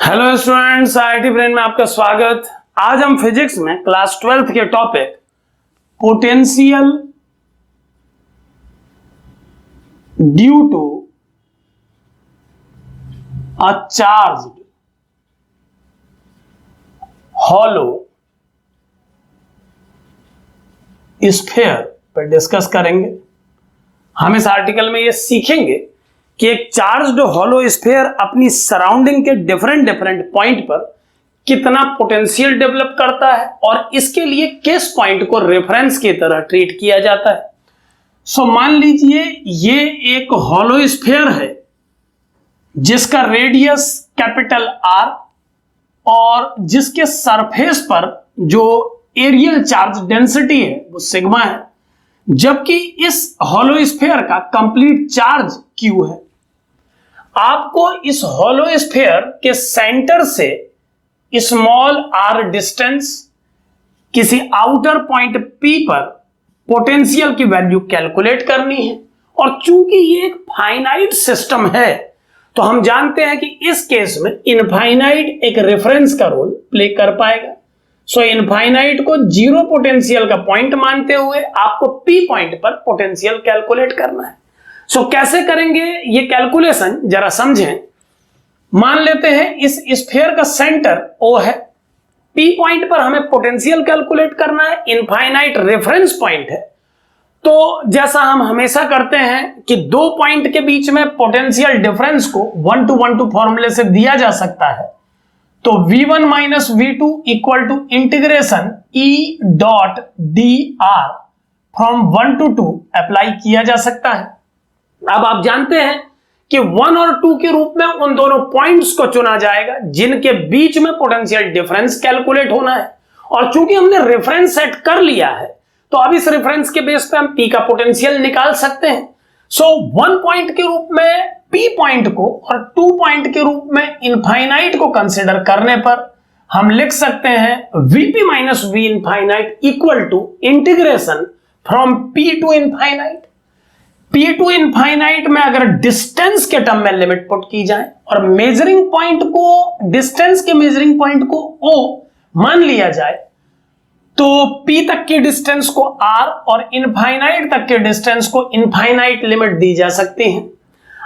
Hello students, IIT brain में आपका स्वागत। आज हम फिजिक्स में क्लास 12th के topic potential due to a charged hollow sphere पर डिस्कस करेंगे। हम इस आर्टिकल में ये सीखेंगे कि एक चार्ज्ड हॉलो स्फीयर अपनी सराउंडिंग के डिफरेंट पॉइंट पर कितना पोटेंशियल डेवलप करता है और इसके लिए किस पॉइंट को रेफरेंस की तरह ट्रीट किया जाता है। सो मान लीजिए ये एक हॉलो स्फीयर है जिसका रेडियस कैपिटल आर और जिसके सरफेस पर जो एरियल चार्ज डेंसिटी है वो सिग्मा है, जबकि इस हॉलो स्फीयर का कंप्लीट चार्ज क्यू है। आपको इस हॉलो स्फीयर के सेंटर से स्मॉल आर डिस्टेंस किसी आउटर पॉइंट पी पर पोटेंशियल की वैल्यू कैलकुलेट करनी है। और चूंकि ये एक फाइनाइट सिस्टम है तो हम जानते हैं कि इस केस में इनफाइनाइट एक रेफरेंस का रोल प्ले कर पाएगा। सो इनफाइनाइट को जीरो पोटेंशियल का पॉइंट मानते हुए आपको पी पॉइंट पर पोटेंशियल कैलकुलेट करना है। सो कैसे करेंगे ये कैलकुलेशन जरा समझें। मान लेते हैं इस स्फीयर का सेंटर O है, पी पॉइंट पर हमें पोटेंशियल कैलकुलेट करना है, इनफाइनाइट रेफरेंस पॉइंट है। तो जैसा हम हमेशा करते हैं कि दो पॉइंट के बीच में पोटेंशियल डिफरेंस को 1:1 फॉर्मूले से दिया जा सकता है। तो v1 minus v2 equal to integration E dot dr from 1 to 2 apply किया जा सकता है। अब आप जानते हैं कि 1 और 2 के रूप में उन दोनों पॉइंट्स को चुना जाएगा जिनके बीच में पोटेंशियल डिफरेंस कैलकुलेट होना है। और चूंकि हमने रेफरेंस सेट कर लिया है तो अब इस रेफरेंस के बेस पे हम P का पोटेंशियल निकाल सकते हैं। सो 1 पॉइंट के रूप में P पॉइंट को और 2 पॉइंट के रूप में इनफाइनाइट को कंसीडर करने पर हम लिख सकते हैं Vp minus V infinite equal to integration from P to infinite. P to infinite में अगर डिस्टेंस के टर्म में लिमिट पुट की जाए और मेजरिंग पॉइंट को, डिस्टेंस के मेजरिंग पॉइंट को O मान लिया जाए तो P तक की डिस्टेंस को R और इनफाइनाइट तक के डिस्टेंस को इनफाइनाइट लिमिट दी जा सकती है।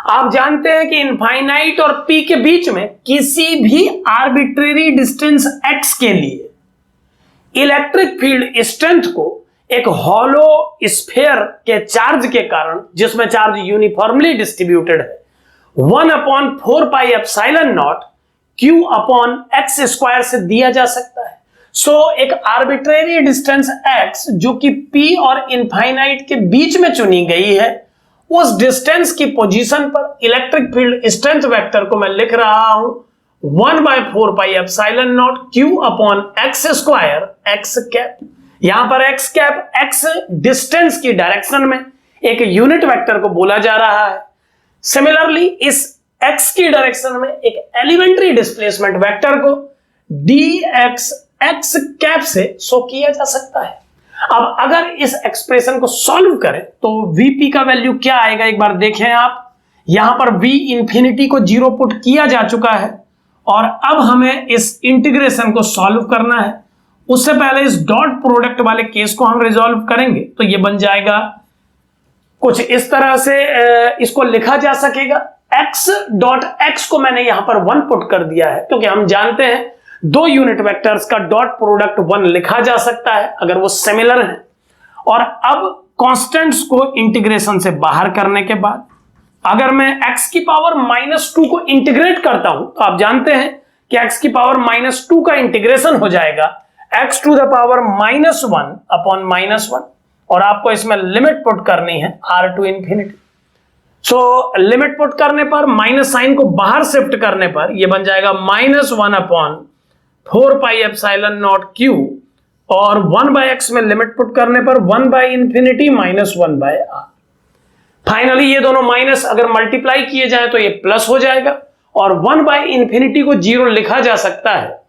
आप जानते हैं कि इनफाइनाइट और P के बीच में किसी भी आर्बिट्रेरी डिस्टेंस x के लिए इलेक्ट्रिक फील्ड स्ट्रेंथ को एक हॉलो स्फीयर के चार्ज के कारण, जिसमें चार्ज यूनिफॉर्मली डिस्ट्रीब्यूटेड है, 1/4πε0 q अपॉन एक्स स्क्वायर से दिया जा सकता है। सो एक आर्बिट्रेरी डिस्टेंस x जो कि P और इनफाइनाइट के बीच में चुनी गई है, उस डिस्टेंस की पोजीशन पर इलेक्ट्रिक फील्ड स्ट्रेंथ वेक्टर को मैं लिख रहा हूं 1/4πε0 q upon x square x cap. यहां पर एक्स कैप एक्स डिस्टेंस की डायरेक्शन में एक यूनिट वेक्टर को बोला जा रहा है। सिमिलरली इस एक्स की डायरेक्शन में एक एलिमेंट्री डिस्प्लेसमेंट वेक्टर को dx एक्स कैप से शो किया जा सकता है। अब अगर इस एक्सप्रेशन को सॉल्व करें तो Vp का वैल्यू क्या आएगा एक बार देखें आप। यहां पर V इंफिनिटी को जीरो पुट किया जा चुका है और अब हमें इस इंटीग्रेशन को सॉल्व करना है। उससे पहले इस डॉट प्रोडक्ट वाले केस को हम रिजॉल्व करेंगे तो ये बन जाएगा कुछ इस तरह से, इसको लिखा जा सकेगा x डॉट x को मैंने यहां पर 1 पुट कर दिया है क्योंकि हम जानते हैं दो यूनिट वेक्टर्स का डॉट प्रोडक्ट 1 लिखा जा सकता है अगर वो सिमिलर है। और अब कांस्टेंट्स को इंटीग्रेशन से बाहर करने के बाद अगर मैं x की पावर -2 को इंटीग्रेट करता हूं तो आप जानते हैं कि x की पावर -2 का इंटीग्रेशन हो जाएगा x to the power -1 upon -1 और आपको इसमें लिमिट पुट करनी है r to infinity. So limit put करने पर माइनस साइन को बाहर शिफ्ट करने पर यह बन जाएगा -1 अपॉन 4πε0 q और 1/x में लिमिट पुट करने पर 1/∞ -1/r। फाइनली ये दोनों माइनस अगर मल्टीप्लाई किए जाए तो ये प्लस हो जाएगा और 1/∞ को 0 लिखा जा सकता है।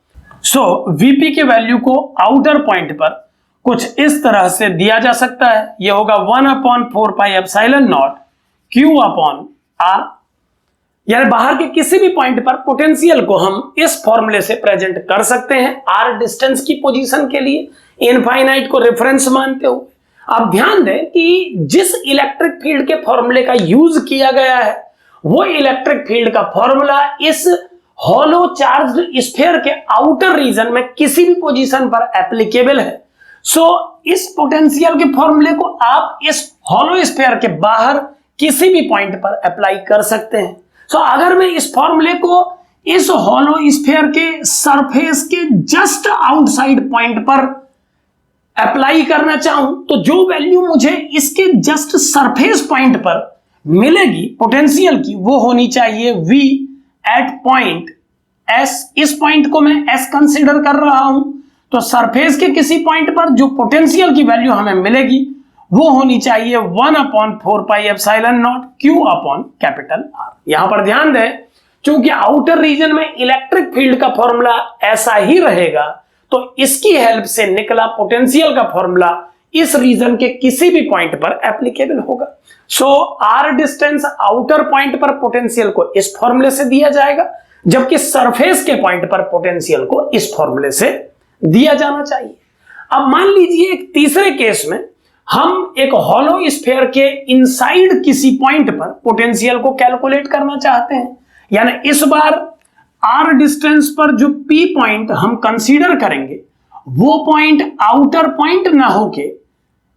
सो Vp के वैल्यू को आउटर पॉइंट पर कुछ इस तरह से दिया जा सकता है। यह होगा 1/4πε0 q अपॉन r। यानी बाहर के किसी भी पॉइंट पर पोटेंशियल को हम इस फॉर्मूले से प्रेजेंट कर सकते हैं आर डिस्टेंस की पोजीशन के लिए, इनफाइनाइट को रेफरेंस मानते हुए। अब ध्यान दें कि जिस इलेक्ट्रिक फील्ड के फॉर्मूले का यूज किया गया है वो इलेक्ट्रिक फील्ड का फॉर्मूला इस हॉलो चार्ज्ड स्फीयर के आउटर रीजन में किसी भी पोजीशन पर एप्लीकेबल है। सो इस पोटेंशियल के फॉर्मूले को आप इस हॉलो स्फीयर के बाहर किसी भी पॉइंट पर अप्लाई कर सकते हैं। सो अगर मैं इस फॉर्मूले को इस हॉलो स्फीयर के सरफेस के जस्ट आउटसाइड पॉइंट पर अप्लाई करना चाहूं तो जो वैल्यू मुझे इसके जस्ट सरफेस पॉइंट पर मिलेगी पोटेंशियल की वो होनी चाहिए V एट पॉइंट S। इस पॉइंट को मैं S कंसीडर कर रहा हूं, तो सरफेस के किसी पॉइंट पर जो पोटेंशियल की वैल्यू हमें मिलेगी वो होनी चाहिए 1/4πε0 Q अपॉन कैपिटल R। यहां पर ध्यान दें, चूंकि आउटर रीजन में इलेक्ट्रिक फील्ड का फॉर्मूला ऐसा ही रहेगा तो इसकी हेल्प से निकला पोटेंशियल का फॉर्मूला इस रीजन के किसी भी पॉइंट पर एप्लीकेबल होगा। सो आर डिस्टेंस आउटर पॉइंट पर पोटेंशियल को इस फॉर्मूले से दिया जाएगा, जबकि सरफेस के पॉइंट पर पोटेंशियल को इस फॉर्मूले से दिया जाना चाहिए। अब मान लीजिए एक तीसरे केस में हम एक हॉलो स्फीयर के इनसाइड किसी पॉइंट पर पोटेंशियल को कैलकुलेट करना चाहते हैं, यानी इस बार आर डिस्टेंस पर जो पी पॉइंट हम कंसीडर करेंगे वो पॉइंट आउटर पॉइंट ना होके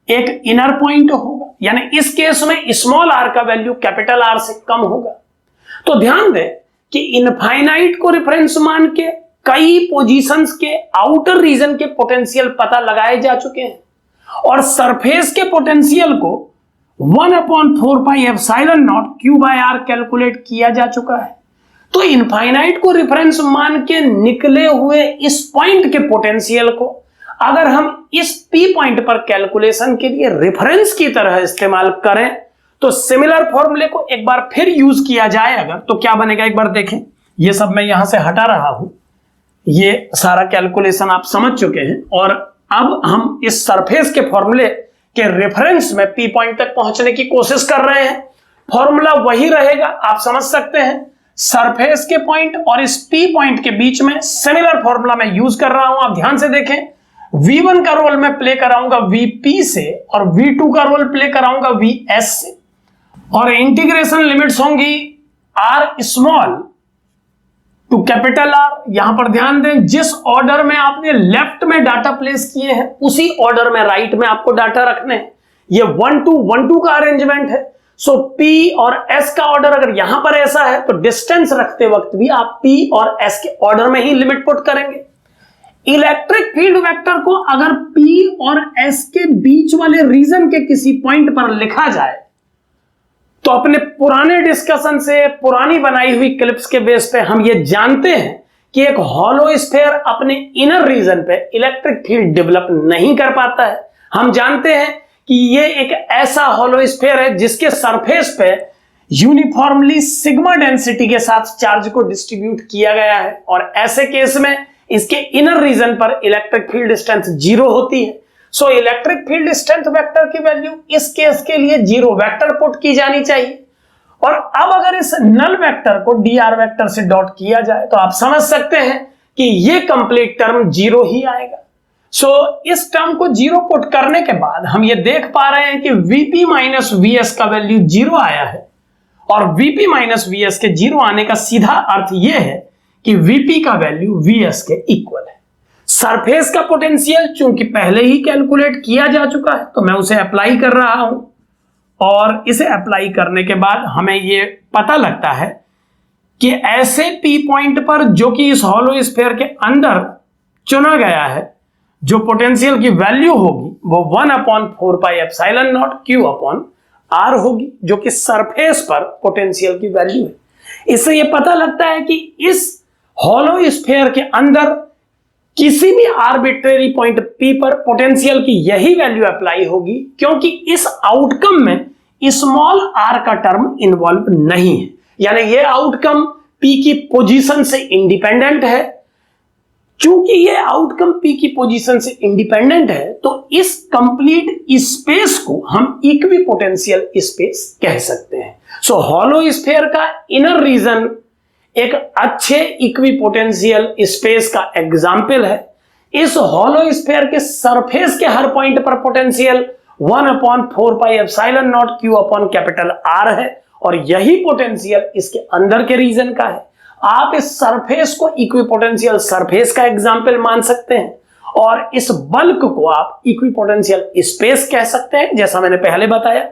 एक इनर पॉइंट होगा, यानी इस केस में स्मॉल आर का वैल्यू कैपिटल आर से कम होगा। तो ध्यान दें कि इनफाइनाइट को रेफरेंस मान के कई पोजीशंस के आउटर रीजन के पोटेंशियल पता लगाए जा चुके हैं और सरफेस के पोटेंशियल को 1/4πε0 Q/R कैलकुलेट किया जा चुका है। तो इनफाइनाइट को रेफरेंस मान के निकले हुए इस पॉइंट के पोटेंशियल को अगर हम इस P पॉइंट पर कैलकुलेशन के लिए रेफरेंस की तरह इस्तेमाल करें तो सिमिलर फॉर्मूले को एक बार फिर यूज किया जाए अगर, तो क्या बनेगा एक बार देखें। ये सब मैं यहां से हटा रहा हूं, ये सारा कैलकुलेशन आप समझ चुके हैं और अब हम इस सरफेस के फॉर्मूले के रेफरेंस में P पॉइंट तक पहुंचने की कोशिश कर रहे हैं। फॉर्मूला वही रहेगा, आप समझ सकते हैं। सरफेस के पॉइंट और इस P पॉइंट के बीच में सिमिलर फॉर्मूला मैं यूज कर रहा हूं, आप ध्यान से देखें। V1 का रोल मैं प्ले कराऊंगा Vp से और V2 का रोल प्ले कराऊंगा Vs से, और इंटीग्रेशन लिमिट्स होंगी R small to capital R। यहां पर ध्यान दें, जिस ऑर्डर में आपने लेफ्ट में डाटा प्लेस किए हैं उसी ऑर्डर में राइट में आपको डाटा रखने हैं। ये 1 2 1 2 का अरेंजमेंट है। सो P और S का ऑर्डर अगर यहां पर ऐसा है तो डिस्टेंस रखते वक्त भी आप P और S के ऑर्डर में ही लिमिट पुट करेंगे। इलेक्ट्रिक फील्ड वेक्टर को अगर P और S के बीच वाले रीजन के किसी पॉइंट पर लिखा जाए तो अपने पुराने डिस्कशन से, पुरानी बनाई हुई क्लिप्स के बेस पे हम ये जानते हैं कि एक हॉलो स्फीयर अपने इनर रीजन पे इलेक्ट्रिक फील्ड डेवलप नहीं कर पाता है। हम जानते हैं कि ये एक ऐसा हॉलो स्फीयर है जिसके सरफेस पे यूनिफॉर्मली सिग्मा डेंसिटी के साथ चार्ज को डिस्ट्रीब्यूट किया गया है और ऐसे केस में इसके इनर रीजन पर इलेक्ट्रिक फील्ड स्ट्रेंथ 0 होती है। So electric field strength vector की वैल्यू इस केस के लिए 0 वेक्टर पुट की जानी चाहिए। और अब अगर इस नल वेक्टर को dr वेक्टर से डॉट किया जाए तो आप समझ सकते हैं कि ये कंप्लीट टर्म 0 ही आएगा। सो इस टर्म को 0 पुट करने के बाद हम ये देख पा रहे हैं कि Vp माइनस Vs का वैल्यू 0 आया है और Vp माइनस Vs के 0 आने का सीधा अर्थ यह है कि Vp का वैल्यू Vs के इक्वल है। सरफेस का पोटेंशियल चूंकि पहले ही कैलकुलेट किया जा चुका है तो मैं उसे अप्लाई कर रहा हूं और इसे अप्लाई करने के बाद हमें यह पता लगता है कि ऐसे P पॉइंट पर जो कि इस हॉलो स्फीयर के अंदर चुना गया है जो पोटेंशियल की वैल्यू होगी वो 1/4πε0 Q अपॉन R होगी, जो कि सरफेस पर पोटेंशियल की वैल्यू है। इससे यह पता लगता है कि इस हॉलो स्फीयर के अंदर किसी भी आर्बिट्रेरी पॉइंट P पर पोटेंशियल की यही वैल्यू अप्लाई होगी, क्योंकि इस आउटकम में स्मॉल r का टर्म इन्वॉल्व नहीं है, यानी यह आउटकम P की पोजीशन से इंडिपेंडेंट है। चूंकि यह आउटकम P की पोजीशन से इंडिपेंडेंट है तो इस कंप्लीट स्पेस को हम इक्विपोटेंशियल स्पेस कह सकते हैं। सो हॉलो स्फीयर का इनर रीजन एक अच्छे इक्विपोटेंशियल स्पेस का एग्जाम्पल है। इस हॉलो स्फीयर के सरफेस के हर पॉइंट पर पोटेंशियल 1/4πε0 Q/R है और यही पोटेंशियल इसके अंदर के रीजन का है। आप इस सरफेस को इक्विपोटेंशियल सरफेस का एग्जाम्पल मान सकते हैं और इस बल्क को आप इक्विपोटेंशियल स्पेस कह सकते हैं, जैसा मैंने पहले बताया।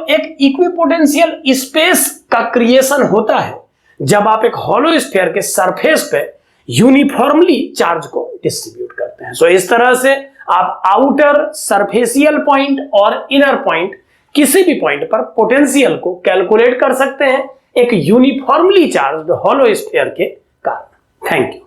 एक इक्विपोटेंशियल स्पेस का क्रिएशन होता है जब आप एक हॉलो स्फीयर के सरफेस पे यूनिफॉर्मली चार्ज को डिस्ट्रीब्यूट करते हैं। इस तरह से आप आउटर सरफेसियल पॉइंट और इनर पॉइंट किसी भी पॉइंट पर पोटेंशियल को कैलकुलेट कर सकते हैं एक यूनिफॉर्मली चार्ज्ड हॉलो स्फीयर के कारण। Thank you.